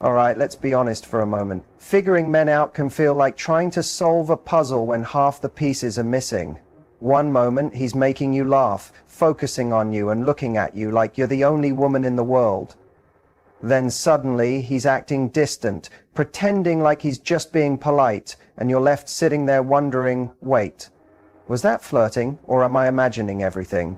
Alright, let's be honest for a moment. Figuring men out can feel like trying to solve a puzzle when half the pieces are missing. One moment, he's making you laugh, focusing on you and looking at you like you're the only woman in the world. Then suddenly, he's acting distant, pretending like he's just being polite, and you're left sitting there wondering, wait, was that flirting, or am I imagining everything?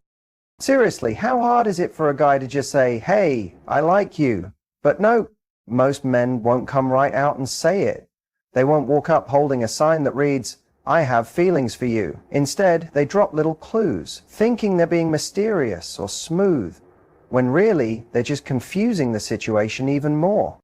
Seriously, how hard is it for a guy to just say, hey, I like you? But no, most men won't come right out and say it. They won't walk up holding a sign that reads, I have feelings for you. Instead, they drop little clues, thinking they're being mysterious or smooth, when really they're just confusing the situation even more.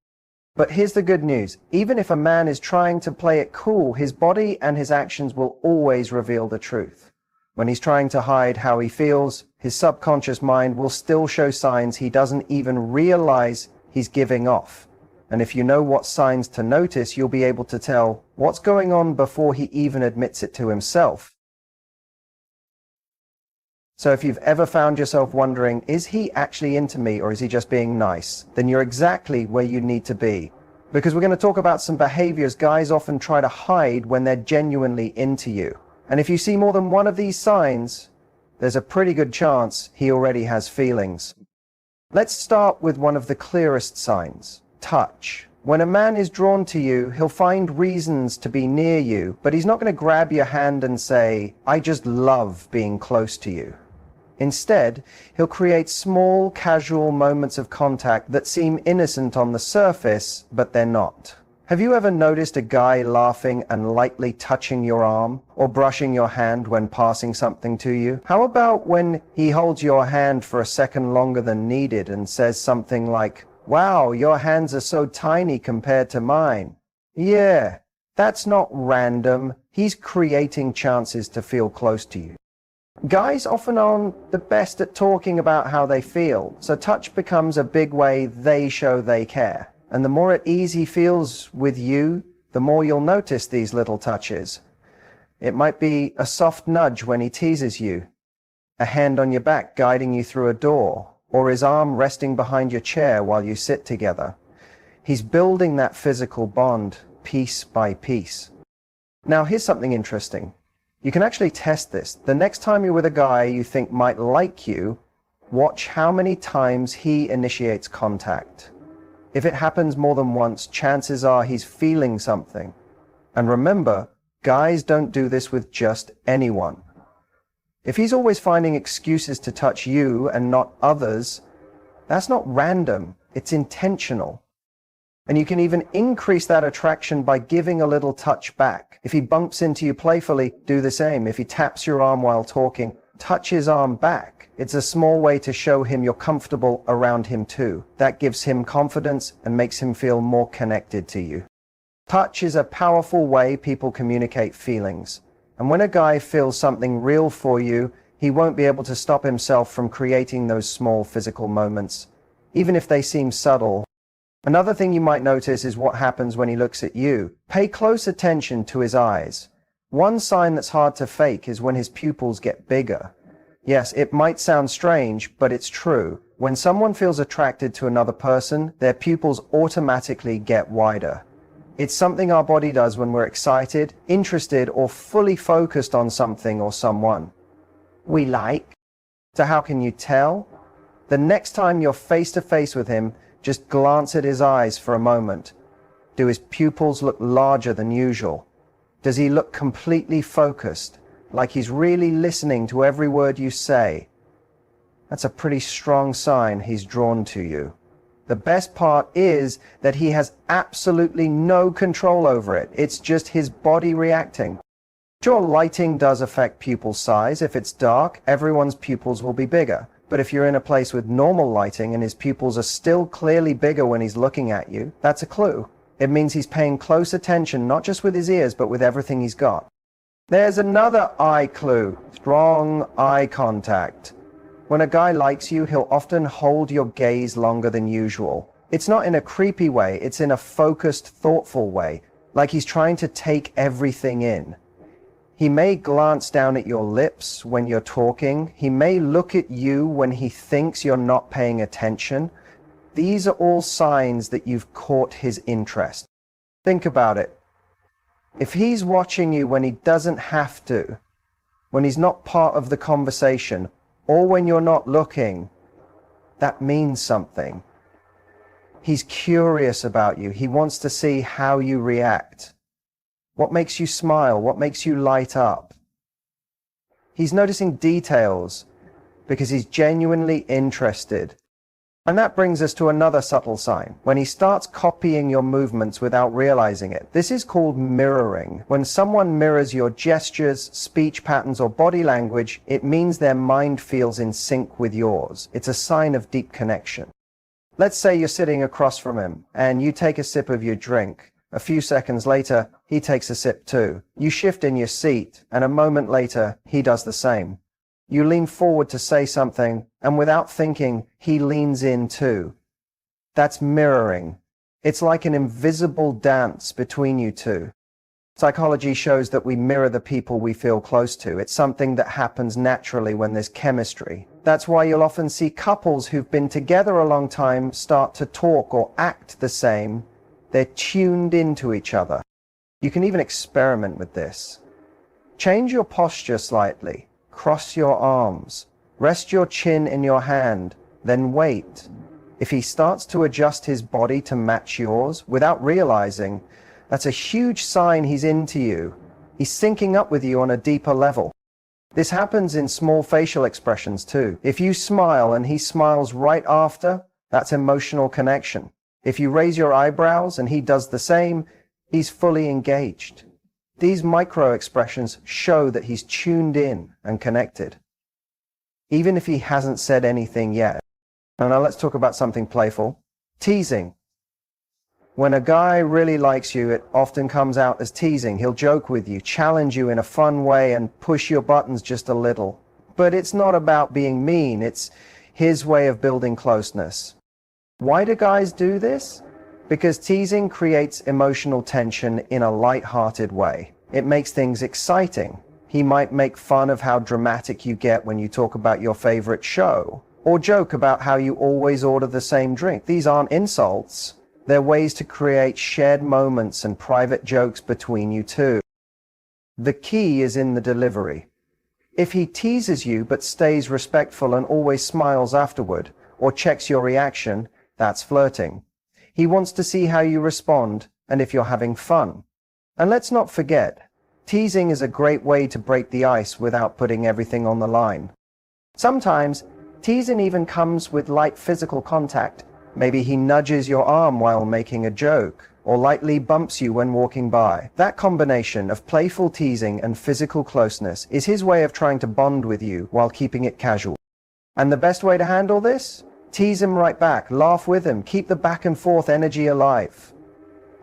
But here's the good news. Even if a man is trying to play it cool, his body and his actions will always reveal the truth. When he's trying to hide how he feels, his subconscious mind will still show signs he doesn't even realize he's giving off. And if you know what signs to notice, you'll be able to tell what's going on before he even admits it to himself. So if you've ever found yourself wondering, is he actually into me or is he just being nice? Then you're exactly where you need to be. Because we're going to talk about some behaviors guys often try to hide when they're genuinely into you. And if you see more than one of these signs, there's a pretty good chance he already has feelings. Let's start with one of the clearest signs. Touch. When a man is drawn to you, he'll find reasons to be near you, but he's not going to grab your hand and say, I just love being close to you. Instead, he'll create small, casual moments of contact that seem innocent on the surface, but they're not. Have you ever noticed a guy laughing and lightly touching your arm, or brushing your hand when passing something to you? How about when he holds your hand for a second longer than needed and says something like, wow, your hands are so tiny compared to mine. Yeah, that's not random. He's creating chances to feel close to you. Guys often aren't the best at talking about how they feel, so touch becomes a big way they show they care. And the more at ease he feels with you, the more you'll notice these little touches. It might be a soft nudge when he teases you, a hand on your back guiding you through a door, or his arm resting behind your chair while you sit together. He's building that physical bond piece by piece. Now, here's something interesting. You can actually test this. The next time you're with a guy you think might like you, watch how many times he initiates contact. If it happens more than once, chances are he's feeling something. And remember, guys don't do this with just anyone. If he's always finding excuses to touch you and not others, that's not random, it's intentional. And you can even increase that attraction by giving a little touch back. If he bumps into you playfully, do the same. If he taps your arm while talking, touch his arm back. It's a small way to show him you're comfortable around him too. That gives him confidence and makes him feel more connected to you. Touch is a powerful way people communicate feelings. And when a guy feels something real for you, he won't be able to stop himself from creating those small physical moments, even if they seem subtle. Another thing you might notice is what happens when he looks at you. Pay close attention to his eyes. One sign that's hard to fake is when his pupils get bigger. Yes, it might sound strange, but it's true. When someone feels attracted to another person, their pupils automatically get wider. It's something our body does when we're excited, interested, or fully focused on something or someone we like. So how can you tell? The next time you're face to face with him, just glance at his eyes for a moment. Do his pupils look larger than usual? Does he look completely focused, like he's really listening to every word you say? That's a pretty strong sign he's drawn to you. The best part is that he has absolutely no control over it. It's just his body reacting. Sure, lighting does affect pupil size. If it's dark, everyone's pupils will be bigger. But if you're in a place with normal lighting and his pupils are still clearly bigger when he's looking at you, that's a clue. It means he's paying close attention, not just with his ears, but with everything he's got. There's another eye clue. Strong eye contact. When a guy likes you, he'll often hold your gaze longer than usual. It's not in a creepy way, it's in a focused, thoughtful way, like he's trying to take everything in. He may glance down at your lips when you're talking. He may look at you when he thinks you're not paying attention. These are all signs that you've caught his interest. Think about it. If he's watching you when he doesn't have to, when he's not part of the conversation, or when you're not looking, that means something. He's curious about you. He wants to see how you react. What makes you smile? What makes you light up? He's noticing details because he's genuinely interested. And that brings us to another subtle sign, when he starts copying your movements without realizing it. This is called mirroring. When someone mirrors your gestures, speech patterns, or body language, it means their mind feels in sync with yours. It's a sign of deep connection. Let's say you're sitting across from him and you take a sip of your drink. A few seconds later, he takes a sip too. You shift in your seat, and a moment later, he does the same. You lean forward to say something, and without thinking, he leans in too. That's mirroring. It's like an invisible dance between you two. Psychology shows that we mirror the people we feel close to. It's something that happens naturally when there's chemistry. That's why you'll often see couples who've been together a long time start to talk or act the same. They're tuned into each other. You can even experiment with this. Change your posture slightly. Cross your arms. Rest your chin in your hand. Then wait. If he starts to adjust his body to match yours without realizing, that's a huge sign he's into you. He's syncing up with you on a deeper level. This happens in small facial expressions too. If you smile and he smiles right after, that's emotional connection. If you raise your eyebrows and he does the same, he's fully engaged. These micro-expressions show that he's tuned in and connected, even if he hasn't said anything yet. Now let's talk about something playful. Teasing. When a guy really likes you, it often comes out as teasing. He'll joke with you, challenge you in a fun way, and push your buttons just a little. But it's not about being mean. It's his way of building closeness. Why do guys do this? Because teasing creates emotional tension in a light-hearted way. It makes things exciting. He might make fun of how dramatic you get when you talk about your favorite show, or joke about how you always order the same drink. These aren't insults. They're ways to create shared moments and private jokes between you two. The key is in the delivery. If he teases you but stays respectful and always smiles afterward, or checks your reaction, that's flirting. He wants to see how you respond and if you're having fun. And let's not forget, teasing is a great way to break the ice without putting everything on the line. Sometimes, teasing even comes with light physical contact. Maybe he nudges your arm while making a joke, or lightly bumps you when walking by. That combination of playful teasing and physical closeness is his way of trying to bond with you while keeping it casual. And the best way to handle this? Tease him right back, laugh with him, keep the back and forth energy alive.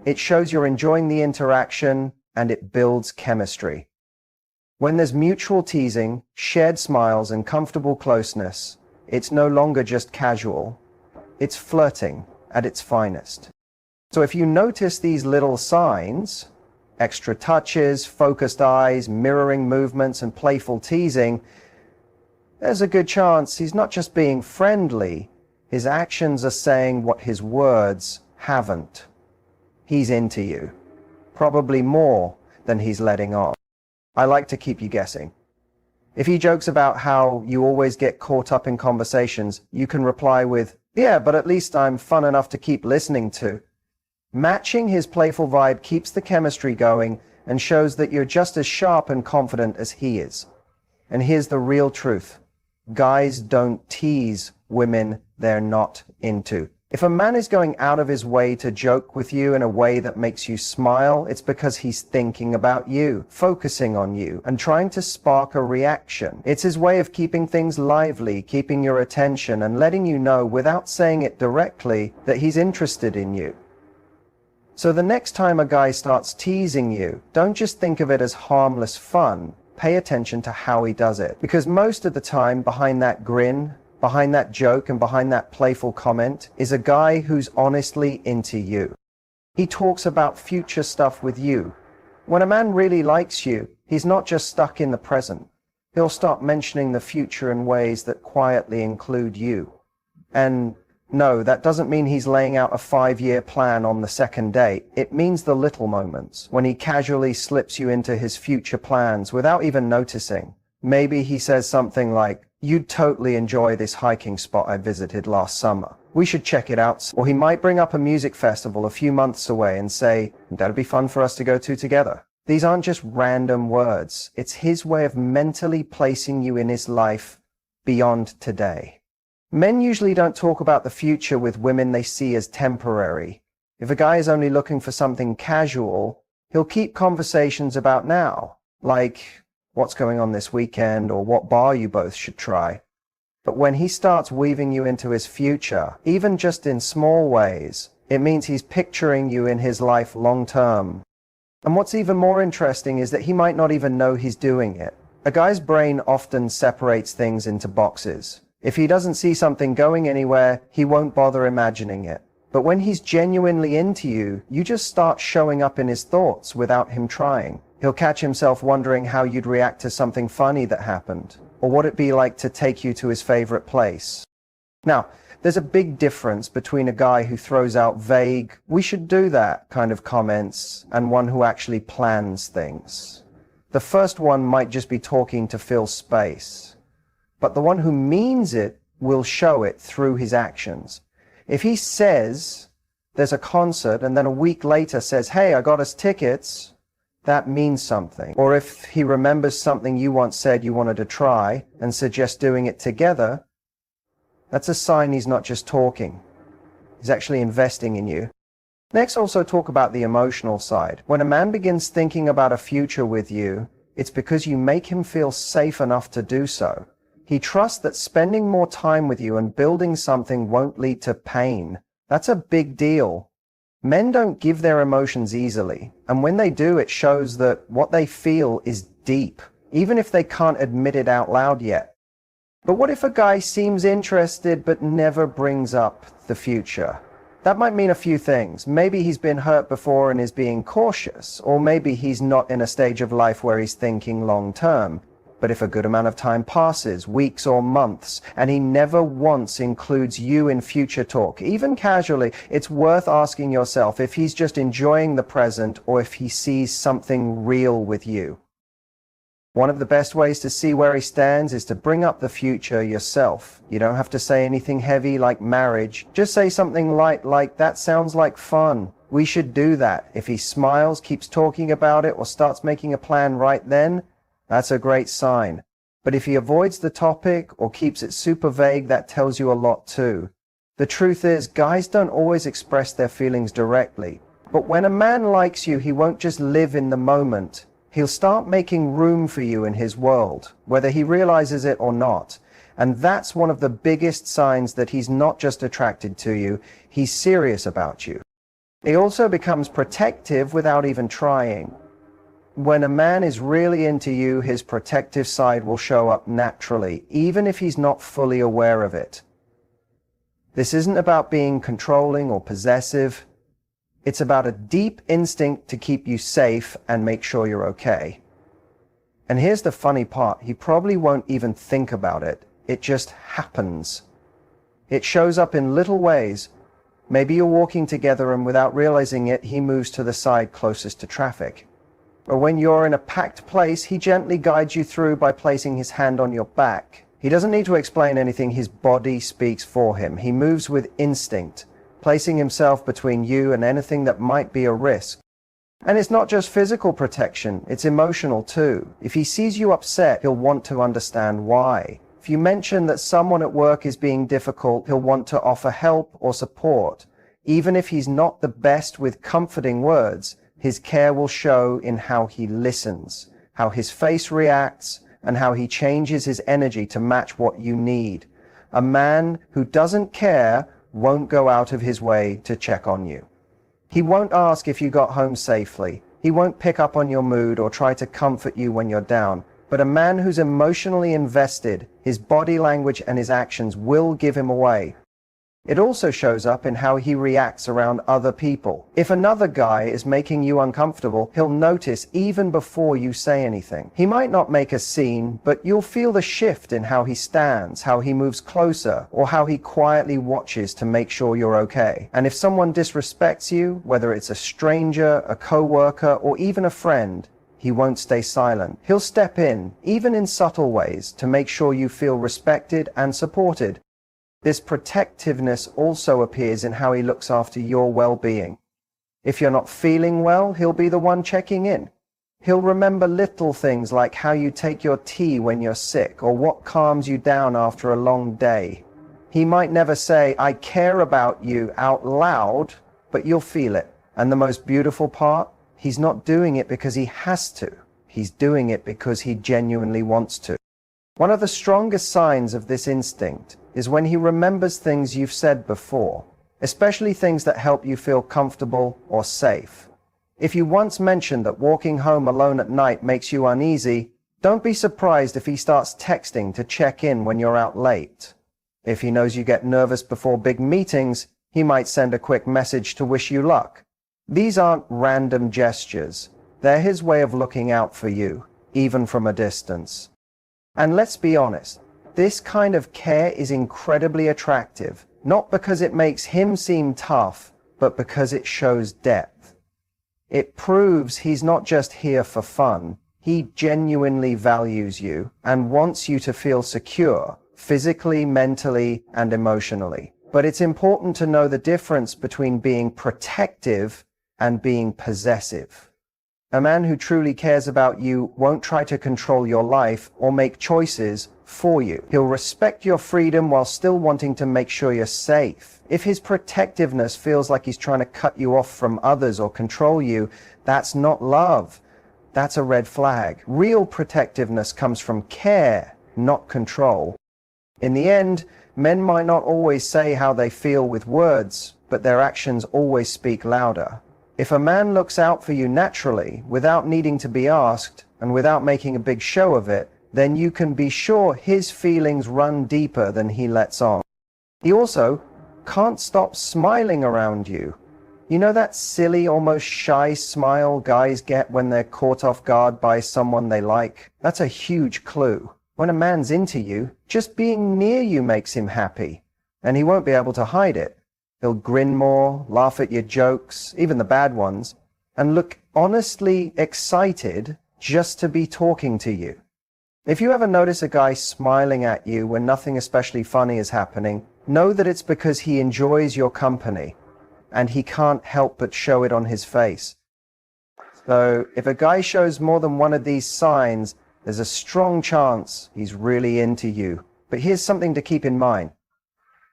It shows you're enjoying the interaction and it builds chemistry. When there's mutual teasing, shared smiles, and comfortable closeness, it's no longer just casual. It's flirting at its finest. So if you notice these little signs, extra touches, focused eyes, mirroring movements, and playful teasing, there's a good chance he's not just being friendly, his actions are saying what his words haven't. He's into you, probably more than he's letting on. I like to keep you guessing. If he jokes about how you always get caught up in conversations, you can reply with, "Yeah, but at least I'm fun enough to keep listening to." Matching his playful vibe keeps the chemistry going and shows that you're just as sharp and confident as he is. And here's the real truth. Guys don't tease women they're not into. If a man is going out of his way to joke with you in a way that makes you smile, it's because he's thinking about you, focusing on you, and trying to spark a reaction. It's his way of keeping things lively, keeping your attention, and letting you know without saying it directly that he's interested in you. So the next time a guy starts teasing you, don't just think of it as harmless fun. Pay attention to how he does it. Because most of the time, behind that grin, behind that joke, and behind that playful comment is a guy who's honestly into you. He talks about future stuff with you. When a man really likes you, he's not just stuck in the present. He'll start mentioning the future in ways that quietly include you. And No, that doesn't mean he's laying out a 5-year plan on the second date. It means the little moments, when he casually slips you into his future plans without even noticing. Maybe he says something like, "You'd totally enjoy this hiking spot I visited last summer. We should check it out." Or he might bring up a music festival a few months away and say, "That'd be fun for us to go to together." These aren't just random words. It's his way of mentally placing you in his life beyond today. Men usually don't talk about the future with women they see as temporary. If a guy is only looking for something casual, he'll keep conversations about now, like what's going on this weekend or what bar you both should try. But when he starts weaving you into his future, even just in small ways, it means he's picturing you in his life long term. And what's even more interesting is that he might not even know he's doing it. A guy's brain often separates things into boxes. If he doesn't see something going anywhere, he won't bother imagining it. But when he's genuinely into you, you just start showing up in his thoughts without him trying. He'll catch himself wondering how you'd react to something funny that happened, or what it'd be like to take you to his favorite place. Now, there's a big difference between a guy who throws out vague, "we should do that" kind of comments, and one who actually plans things. The first one might just be talking to fill space, but the one who means it will show it through his actions. If he says there's a concert and then a week later says, "Hey, I got us tickets," that means something. Or if he remembers something you once said you wanted to try and suggests doing it together, that's a sign he's not just talking. He's actually investing in you. Next, also talk about the emotional side. When a man begins thinking about a future with you, it's because you make him feel safe enough to do so. He trusts that spending more time with you and building something won't lead to pain. That's a big deal. Men don't give their emotions easily, and when they do, it shows that what they feel is deep, even if they can't admit it out loud yet. But what if a guy seems interested but never brings up the future? That might mean a few things. Maybe he's been hurt before and is being cautious, or maybe he's not in a stage of life where he's thinking long term. But if a good amount of time passes, weeks or months, and he never once includes you in future talk, even casually, it's worth asking yourself if he's just enjoying the present or if he sees something real with you. One of the best ways to see where he stands is to bring up the future yourself. You don't have to say anything heavy like marriage. Just say something light like, "That sounds like fun. We should do that." If he smiles, keeps talking about it, or starts making a plan right then, that's a great sign. But if he avoids the topic or keeps it super vague, that tells you a lot too. The truth is, guys don't always express their feelings directly. But when a man likes you, he won't just live in the moment. He'll start making room for you in his world, whether he realizes it or not. And that's one of the biggest signs that he's not just attracted to you, he's serious about you. He also becomes protective without even trying. When a man is really into you, his protective side will show up naturally, even if he's not fully aware of it. This isn't about being controlling or possessive. It's about a deep instinct to keep you safe and make sure you're okay. And here's the funny part. He probably won't even think about it. It just happens. It shows up in little ways. Maybe you're walking together and without realizing it, he moves to the side closest to traffic. Or when you're in a packed place, he gently guides you through by placing his hand on your back. He doesn't need to explain anything. His body speaks for him. He moves with instinct, placing himself between you and anything that might be a risk. And it's not just physical protection, it's emotional too. If he sees you upset, he'll want to understand why. If you mention that someone at work is being difficult, he'll want to offer help or support. Even if he's not the best with comforting words, his care will show in how he listens, how his face reacts, and how he changes his energy to match what you need. A man who doesn't care won't go out of his way to check on you. He won't ask if you got home safely. He won't pick up on your mood or try to comfort you when you're down. But a man who's emotionally invested, his body language and his actions will give him away. It also shows up in how he reacts around other people. If another guy is making you uncomfortable, he'll notice even before you say anything. He might not make a scene, but you'll feel the shift in how he stands, how he moves closer, or how he quietly watches to make sure you're okay. And if someone disrespects you, whether it's a stranger, a coworker, or even a friend, he won't stay silent. He'll step in, even in subtle ways, to make sure you feel respected and supported. This protectiveness also appears in how he looks after your well-being. If you're not feeling well, he'll be the one checking in. He'll remember little things like how you take your tea when you're sick or what calms you down after a long day. He might never say, "I care about you" out loud, but you'll feel it. And the most beautiful part? He's not doing it because he has to. He's doing it because he genuinely wants to. One of the strongest signs of this instinct is when he remembers things you've said before, especially things that help you feel comfortable or safe. If you once mentioned that walking home alone at night makes you uneasy, don't be surprised if he starts texting to check in when you're out late. If he knows you get nervous before big meetings, he might send a quick message to wish you luck. These aren't random gestures. They're his way of looking out for you, even from a distance. And let's be honest, this kind of care is incredibly attractive, not because it makes him seem tough, but because it shows depth. It proves he's not just here for fun. He genuinely values you and wants you to feel secure, physically, mentally, and emotionally. But it's important to know the difference between being protective and being possessive. A man who truly cares about you won't try to control your life or make choices for you. He'll respect your freedom while still wanting to make sure you're safe. If his protectiveness feels like he's trying to cut you off from others or control you, that's not love. That's a red flag. Real protectiveness comes from care, not control. In the end, men might not always say how they feel with words, but their actions always speak louder. If a man looks out for you naturally, without needing to be asked, and without making a big show of it, then you can be sure his feelings run deeper than he lets on. He also can't stop smiling around you. You know that silly, almost shy smile guys get when they're caught off guard by someone they like? That's a huge clue. When a man's into you, just being near you makes him happy, and he won't be able to hide it. He'll grin more, laugh at your jokes, even the bad ones, and look honestly excited just to be talking to you. If you ever notice a guy smiling at you when nothing especially funny is happening, know that it's because he enjoys your company, and he can't help but show it on his face. So if a guy shows more than one of these signs, there's a strong chance he's really into you. But here's something to keep in mind.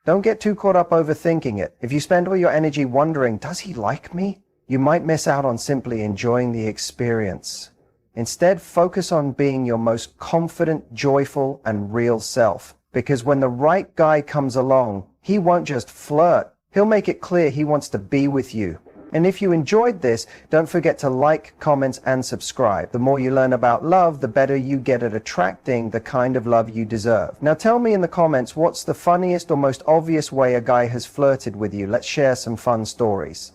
Don't get too caught up overthinking it. If you spend all your energy wondering, does he like me? You might miss out on simply enjoying the experience. Instead, focus on being your most confident, joyful, and real self. Because when the right guy comes along, he won't just flirt. He'll make it clear he wants to be with you. And if you enjoyed this, don't forget to like, comment, and subscribe. The more you learn about love, the better you get at attracting the kind of love you deserve. Now tell me in the comments what's the funniest or most obvious way a guy has flirted with you. Let's share some fun stories.